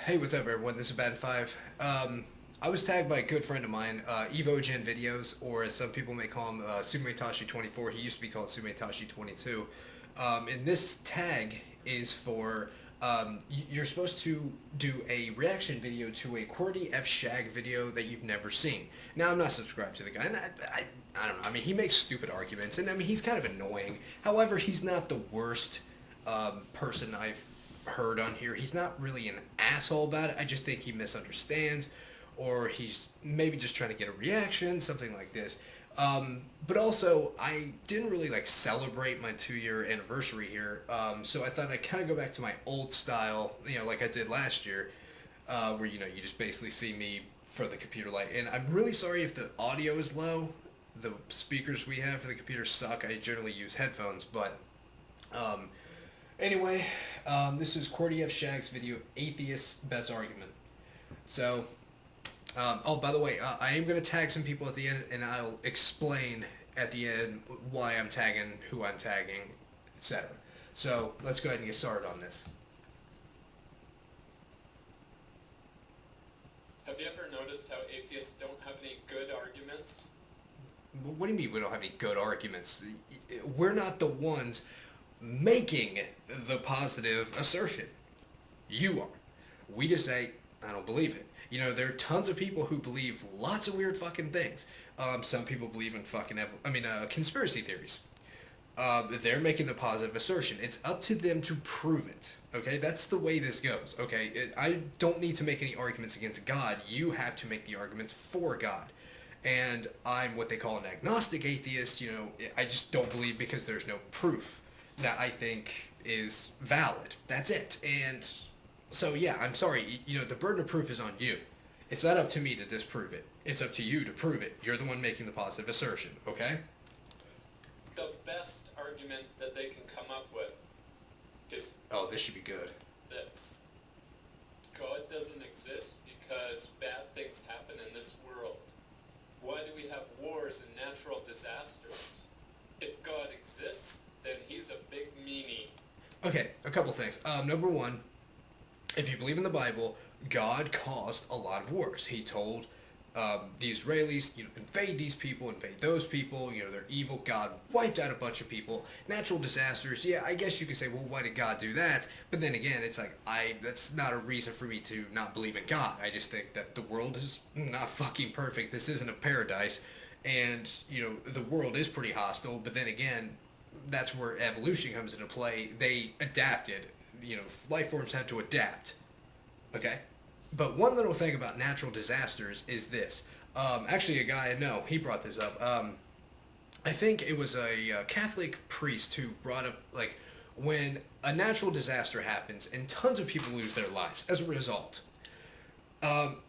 Hey, what's up, everyone? This is Bad Five. I was tagged by a good friend of mine, EvoGen Videos, or as some people may call him, Sumetashi24. He used to be called Sumetashi22. And this tag is for you're supposed to do a reaction video to a Qwertyfshag video that you've never seen. Now, I'm not subscribed to the guy, and I don't know. I mean, he makes stupid arguments, and I mean, he's kind of annoying. However, he's not the worst person I've heard on here. He's not really an asshole about it. I just think he misunderstands, or he's maybe just trying to get a reaction, something like this. But also, I didn't really like celebrate my 2 year anniversary here, so I thought I'd kind of go back to my old style, like I did last year, where you just basically see me for the computer light. And I'm really sorry if the audio is low. The speakers we have for the computer suck. I generally use headphones, but um, anyway, this is Qwertyfshag's video, Atheist's Best Argument. So, oh, by the way, I am going to tag some people at the end, and I'll explain at the end why I'm tagging, who I'm tagging, etc. So, let's go ahead and get started on this. Have you ever noticed how atheists don't have any good arguments? What do you mean we don't have any good arguments? We're not the ones making the positive assertion. You are. We just say, I don't believe it. There are tons of people who believe lots of weird fucking things. Some people believe in conspiracy theories. They're making the positive assertion. It's up to them to prove it. Okay, that's the way this goes. Okay, I don't need to make any arguments against God. You have to make the arguments for God. And I'm what they call an agnostic atheist. I just don't believe because there's no proof that I think is valid. That's it. And so, yeah, I'm sorry. The burden of proof is on you. It's not up to me to disprove it. It's up to you to prove it. You're the one making the positive assertion, okay? The best argument that they can come up with is Oh, this should be good. this. God doesn't exist because bad things happen in this world. Why do we have wars and natural disasters? If God exists, then he's a big meanie. Okay, a couple things. Number one, if you believe in the Bible, God caused a lot of wars. He told the Israelis, invade these people, invade those people, they're evil. God wiped out a bunch of people. Natural disasters, yeah, I guess you could say, well, why did God do that? But then again, it's like, that's not a reason for me to not believe in God. I just think that the world is not fucking perfect. This isn't a paradise. And, the world is pretty hostile, but then again, that's where evolution comes into play. They adapted. Life forms had to adapt. Okay? But one little thing about natural disasters is this. Actually, a guy I know, he brought this up. I think it was a Catholic priest who brought up, like, when a natural disaster happens and tons of people lose their lives as a result,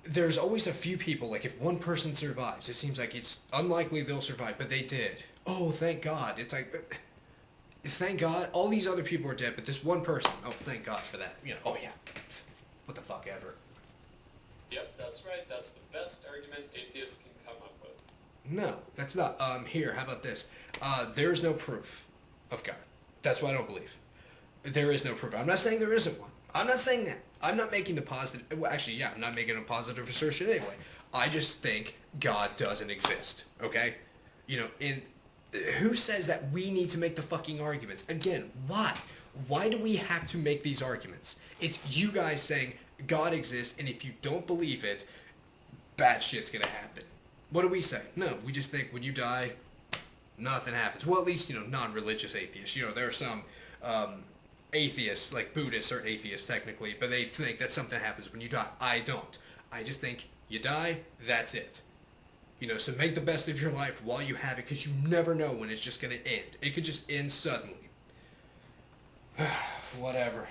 there's always a few people, like, if one person survives, it seems like it's unlikely they'll survive, but they did. Oh, thank God. It's like, thank God, all these other people are dead, but this one person, oh, thank God for that. Oh, yeah. What the fuck ever. Yep, that's right. That's the best argument atheists can come up with. No, that's not. Here, how about this? There is no proof of God. That's what I don't believe. There is no proof. I'm not saying there isn't one. I'm not saying that. I'm not making the positive. Well, actually, yeah, I'm not making a positive assertion anyway. I just think God doesn't exist. Okay? And who says that we need to make the fucking arguments? Again, why? Why do we have to make these arguments? It's you guys saying God exists, and if you don't believe it, bad shit's gonna happen. What do we say? No, we just think when you die, nothing happens. Well, at least, non-religious atheists. There are some atheists, like Buddhists are atheists technically, but they think that something happens when you die. I don't. I just think you die, that's it. So make the best of your life while you have it, because you never know when it's just gonna end. It could just end suddenly. Whatever.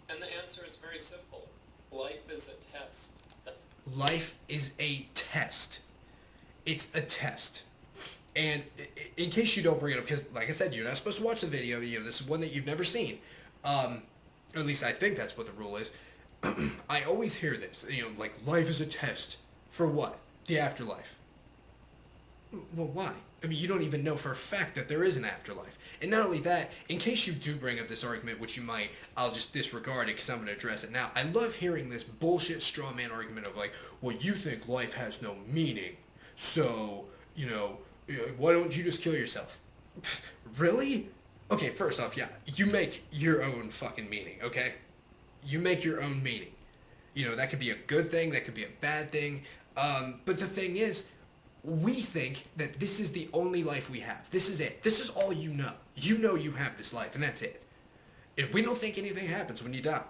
And the answer is very simple. Life is a test. Life is a test. It's a test. And in case you don't bring it up, because like I said, you're not supposed to watch the video. This is one that you've never seen. Or at least I think that's what the rule is. I always hear this. Like, life is a test. For what? The afterlife. Well, why? I mean, you don't even know for a fact that there is an afterlife. And not only that, in case you do bring up this argument, which you might, I'll just disregard it because I'm going to address it now. I love hearing this bullshit straw man argument of like, well, you think life has no meaning, so, you know, why don't you just kill yourself? Really? Okay, first off, yeah, you make your own fucking meaning, okay? You make your own meaning. You know, that could be a good thing, that could be a bad thing. But the thing is, we think that this is the only life we have. This is it. This is all you know. You know you have this life, and that's it. If we don't think anything happens when you die.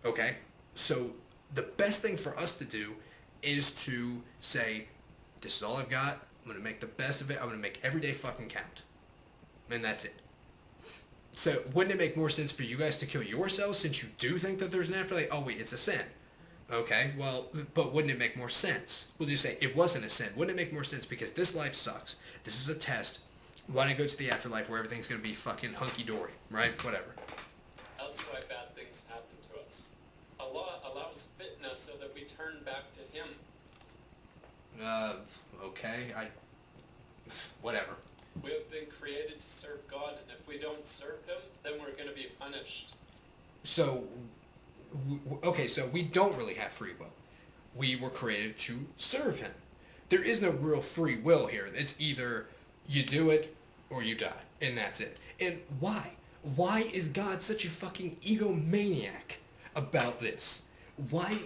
Okay? So, the best thing for us to do is to say, this is all I've got. I'm going to make the best of it. I'm going to make every day fucking count. And that's it. So, wouldn't it make more sense for you guys to kill yourselves since you do think that there's an afterlife? Oh, wait, it's a sin. Okay, well, but wouldn't it make more sense? We'll just say it wasn't a sin. Wouldn't it make more sense because this life sucks? This is a test. Why don't I go to the afterlife where everything's going to be fucking hunky-dory, right? Whatever. That's why bad things happen to us. Allah allows fitna so that we turn back to Him. Okay, whatever. We have been created to serve God, and if we don't serve Him, then we're going to be punished. So, okay, so we don't really have free will. We were created to serve Him. There is no real free will here. It's either you do it or you die, and that's it. And why? Why is God such a fucking egomaniac about this? Why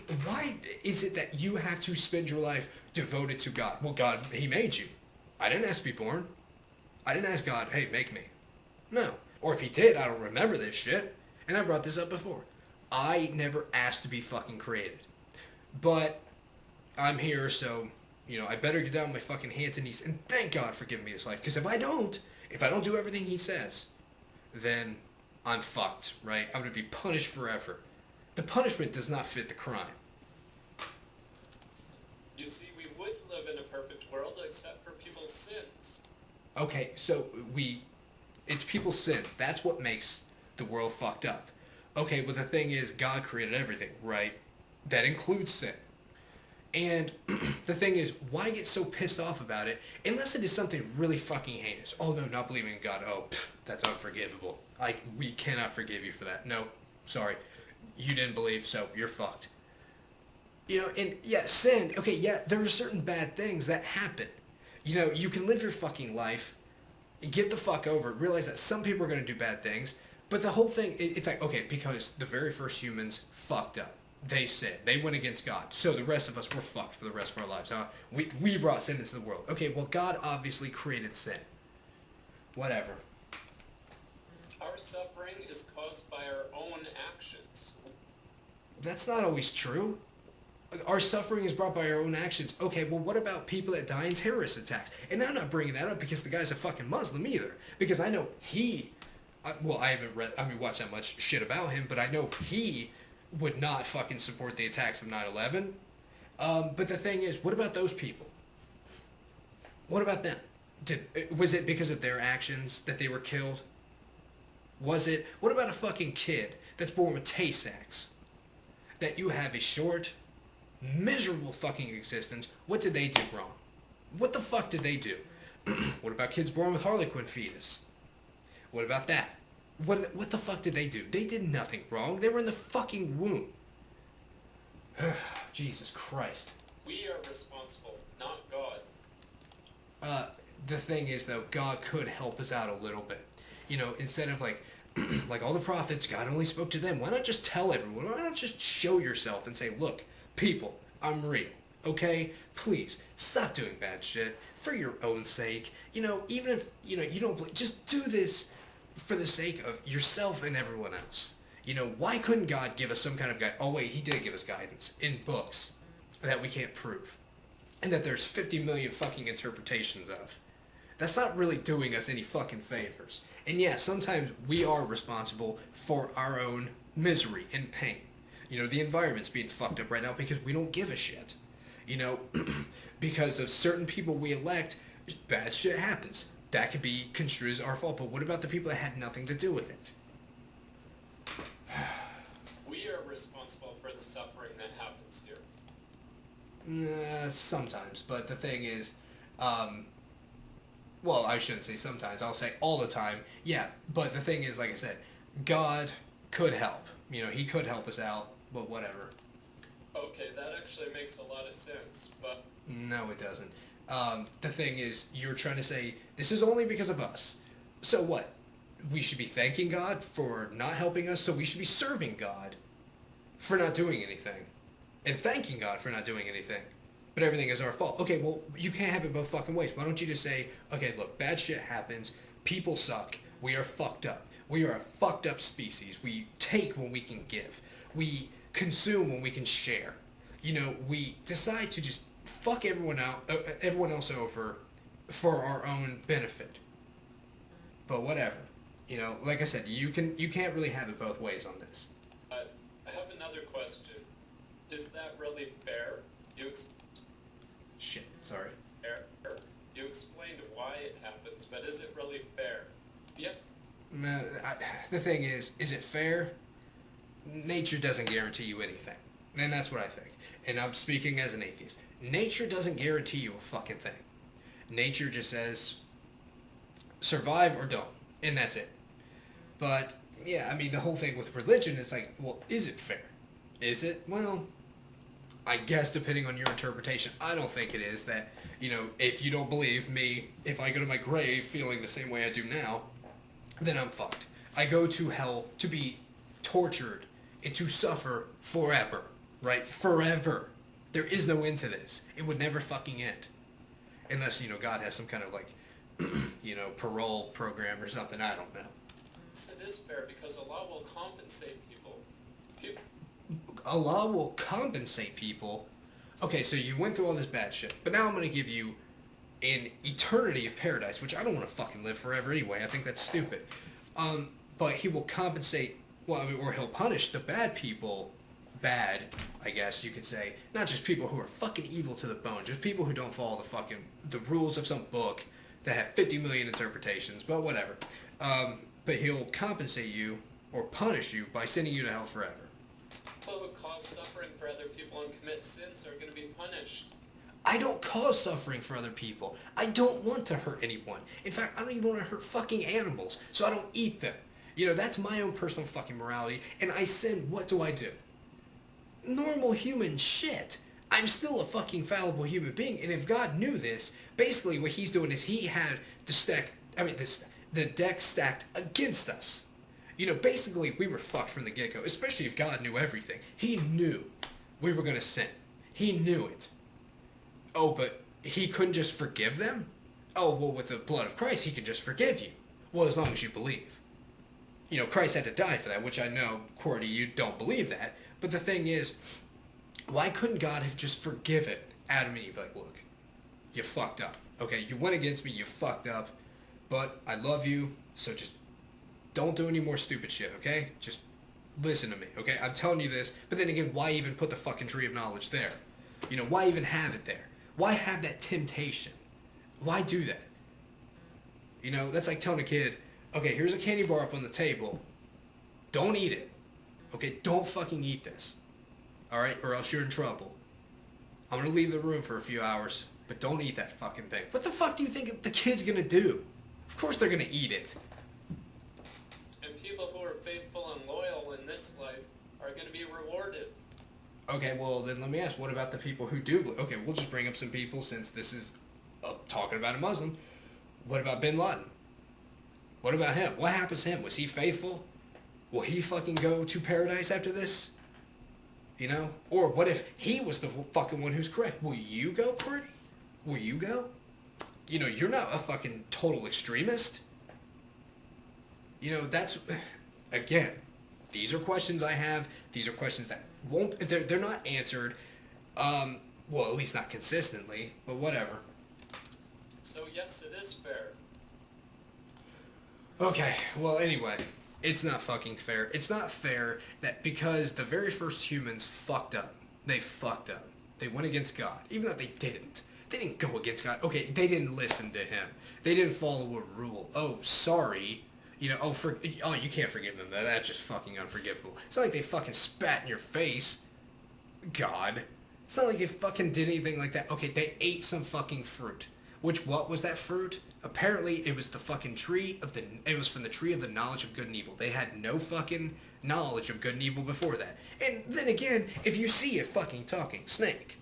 is it that you have to spend your life devoted to God? Well, God, He made you. I didn't ask to be born. I didn't ask God, hey, make me. No. Or if He did, I don't remember this shit. And I brought this up before. I never asked to be fucking created. But I'm here, so, you know, I better get down on my fucking hands and knees and thank God for giving me this life. Because if I don't do everything He says, then I'm fucked, right? I'm going to be punished forever. The punishment does not fit the crime. You see, we would live in a perfect world except for people's sins. Okay, so it's people's sins. That's what makes the world fucked up. Okay, but the thing is, God created everything, right? That includes sin. And the thing is, why get so pissed off about it unless it is something really fucking heinous? Oh no, not believing in God. Oh, that's unforgivable. We cannot forgive you for that. No, sorry. You didn't believe, so you're fucked. You know, and yeah, sin. Okay, yeah, there are certain bad things that happen. You know, you can live your fucking life, get the fuck over it, realize that some people are going to do bad things, but the whole thing, it's like, okay, because the very first humans fucked up. They sinned. They went against God. So the rest of us were fucked for the rest of our lives, huh? We brought sin into the world. Okay, well, God obviously created sin. Whatever. Our suffering is caused by our own actions. That's not always true. Our suffering is brought by our own actions. Okay, well, what about people that die in terrorist attacks? And I'm not bringing that up because the guy's a fucking Muslim either. Because I know I haven't watched that much shit about him, but I know he would not fucking support the attacks of 9/11. But the thing is, what about those people? What about them? Was it because of their actions that they were killed? Was it? What about a fucking kid that's born with Tay-Sachs? That you have a short, miserable fucking existence. What did they do wrong? What the fuck did they do? What about kids born with Harlequin fetus? What about that? What the fuck did they do? They did nothing wrong. They were in the fucking womb. Jesus Christ. We are responsible, not God. The thing is, though, God could help us out a little bit. You know, instead of like all the prophets, God only spoke to them. Why not just tell everyone? Why not just show yourself and say, look, people, I'm real. Okay? Please, stop doing bad shit for your own sake. You know, even if, you know, you don't believe, just do this for the sake of yourself and everyone else. You know, why couldn't God give us some kind of guide? Oh, wait, He did give us guidance in books that we can't prove. And that there's 50 million fucking interpretations of. That's not really doing us any fucking favors. And yeah, sometimes we are responsible for our own misery and pain. You know, the environment's being fucked up right now because we don't give a shit. You know, because of certain people we elect, bad shit happens. That could be construed as our fault, but what about the people that had nothing to do with it? We are responsible for the suffering that happens here. Sometimes, but the thing is, Well, I shouldn't say sometimes. I'll say all the time. Yeah, but the thing is, like I said, God could help. You know, he could help us out, but whatever. Okay, that actually makes a lot of sense, but No, it doesn't. The thing is, you're trying to say, this is only because of us. So what? We should be thanking God for not helping us, so we should be serving God for not doing anything. And thanking God for not doing anything. But everything is our fault. Okay, well, you can't have it both fucking ways. Why don't you just say, okay, look, bad shit happens. People suck. We are fucked up. We are a fucked up species. We take when we can give. We consume when we can share. You know, we decide to just fuck everyone else over for our own benefit. But whatever. You know, like I said, you can't really have it both ways on this. I have another question. Is that really fair? Shit, sorry. You explained why it happens, but is it really fair? Yeah. The thing is it fair? Nature doesn't guarantee you anything. And that's what I think. And I'm speaking as an atheist. Nature doesn't guarantee you a fucking thing. Nature just says, survive or don't. And that's it. But, yeah, I mean, the whole thing with religion is like, well, is it fair? Is it? Well, I guess depending on your interpretation. I don't think it is that, you know, if you don't believe me, if I go to my grave feeling the same way I do now, then I'm fucked. I go to hell to be tortured and to suffer forever. Right? Forever. There is no end to this. It would never fucking end. Unless, you know, God has some kind of like, you know, parole program or something. I don't know. It is fair because Allah will compensate people. Allah will compensate people. Okay, so you went through all this bad shit, but now I'm going to give you an eternity of paradise, which I don't want to fucking live forever anyway. I think that's stupid. But he will compensate, well, I mean, or he'll punish the bad people. Bad, I guess you could say. Not just people who are fucking evil to the bone, just people who don't follow the rules of some book that have 50 million interpretations, but whatever. But he'll compensate you or punish you by sending you to hell forever. People who cause suffering for other people and commit sins are going to be punished. I don't cause suffering for other people. I don't want to hurt anyone. In fact, I don't even want to hurt fucking animals, so I don't eat them. You know, that's my own personal fucking morality, and I sin, what do? Normal human shit. I'm still a fucking fallible human being, and if God knew this, basically what he's doing is he had the deck stacked against us. You know, basically we were fucked from the get-go, especially if God knew everything. He knew we were going to sin. He knew it. Oh, but he couldn't just forgive them? Oh, well, with the blood of Christ, he can just forgive you. Well, as long as you believe. You know, Christ had to die for that, which I know, Qwerty, you don't believe that. But the thing is, why couldn't God have just forgiven Adam and Eve? Like, look, you fucked up. Okay, you went against me, you fucked up. But I love you, so just don't do any more stupid shit, okay? Just listen to me, okay? I'm telling you this, but then again, why even put the fucking tree of knowledge there? You know, why even have it there? Why have that temptation? Why do that? You know, that's like telling a kid, okay, here's a candy bar up on the table. Don't eat it. Okay, don't fucking eat this. Alright, or else you're in trouble. I'm gonna leave the room for a few hours, but don't eat that fucking thing. What the fuck do you think the kid's gonna do? Of course they're gonna eat it. And people who are faithful and loyal in this life are going to be rewarded. Okay, well then let me ask, what about the people who do? Okay, we'll just bring up some people since this is talking about a Muslim. What about Bin Laden? What about him? What happens to him? Was he faithful? Will he fucking go to paradise after this? You know? Or what if he was the fucking one who's correct? Will you go, Qwerty? Will you go? You know, you're not a fucking total extremist. You know, that's... Again, these are questions I have. These are questions that won't... They're not answered. Well, at least not consistently. But whatever. So yes, it is fair. Okay, well, anyway... It's not fucking fair. It's not fair that because the very first humans fucked up. They fucked up. They went against God. Even though they didn't. They didn't go against God. Okay, they didn't listen to him. They didn't follow a rule. Oh, sorry. You know, you can't forgive them. That's just fucking unforgivable. It's not like they fucking spat in your face. God. It's not like they fucking did anything like that. Okay, they ate some fucking fruit. What was that fruit? Apparently, it was the fucking it was from the tree of the knowledge of good and evil. They had no fucking knowledge of good and evil before that. And then again, if you see a fucking talking snake,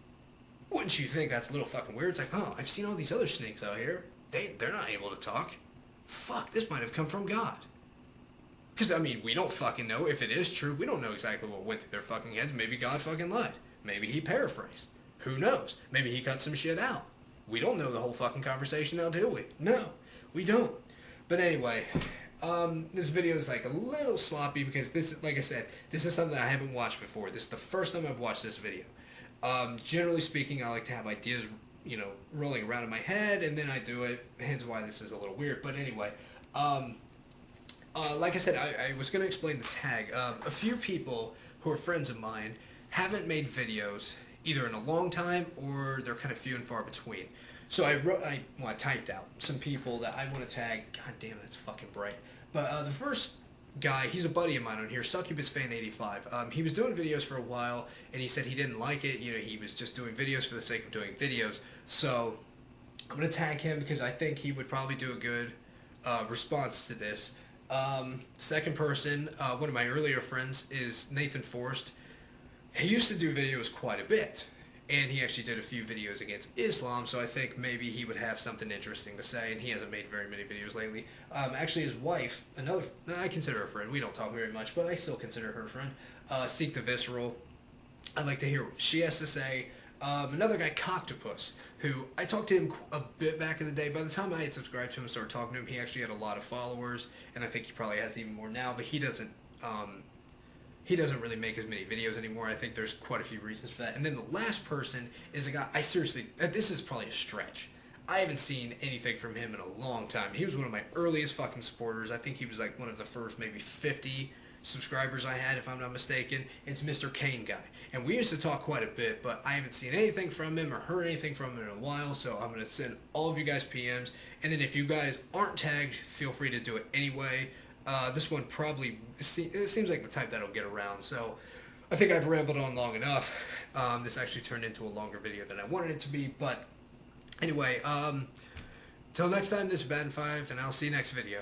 wouldn't you think that's a little fucking weird? It's like, oh, I've seen all these other snakes out here. They're not able to talk. Fuck, this might have come from God. Because, I mean, we don't fucking know. If it is true, we don't know exactly what went through their fucking heads. Maybe God fucking lied. Maybe he paraphrased. Who knows? Maybe he cut some shit out. We don't know the whole fucking conversation now, do we? No, we don't. But anyway, this video is like a little sloppy because this is, like I said, this is something I haven't watched before. This is the first time I've watched this video. Generally speaking, I like to have ideas, you know, rolling around in my head, and then I do it, hence why this is a little weird. But anyway, like I said, I was going to explain the tag. A few people who are friends of mine haven't made videos either in a long time or they're kind of few and far between. So I typed out some people that I want to tag. God damn, that's fucking bright. But the first guy, he's a buddy of mine on here, Succubusfan85. He was doing videos for a while, and he said he didn't like it. You know, he was just doing videos for the sake of doing videos. So I'm going to tag him because I think he would probably do a good response to this. Second person, one of my earlier friends, is Nathanforst. He used to do videos quite a bit, and he actually did a few videos against Islam, so I think maybe he would have something interesting to say, and he hasn't made very many videos lately. Actually, his wife, I consider her a friend. We don't talk very much, but I still consider her a friend. Seekthevisceral. I'd like to hear what she has to say. Another guy, Qwertyfshag, who I talked to him a bit back in the day. By the time I had subscribed to him and started talking to him, he actually had a lot of followers, and I think he probably has even more now, but he doesn't really make as many videos anymore. I think there's quite a few reasons for that. And then the last person is a guy, this is probably a stretch. I haven't seen anything from him in a long time. He was one of my earliest fucking supporters. I think he was like one of the first maybe 50 subscribers I had, if I'm not mistaken. It's mrcainguy. And we used to talk quite a bit, but I haven't seen anything from him or heard anything from him in a while, so I'm going to send all of you guys PMs. And then if you guys aren't tagged, feel free to do it anyway. This one probably, it seems like the type that'll get around, so I think I've rambled on long enough. This actually turned into a longer video than I wanted it to be, but anyway, till next time, this is Bad 5, and I'll see you next video.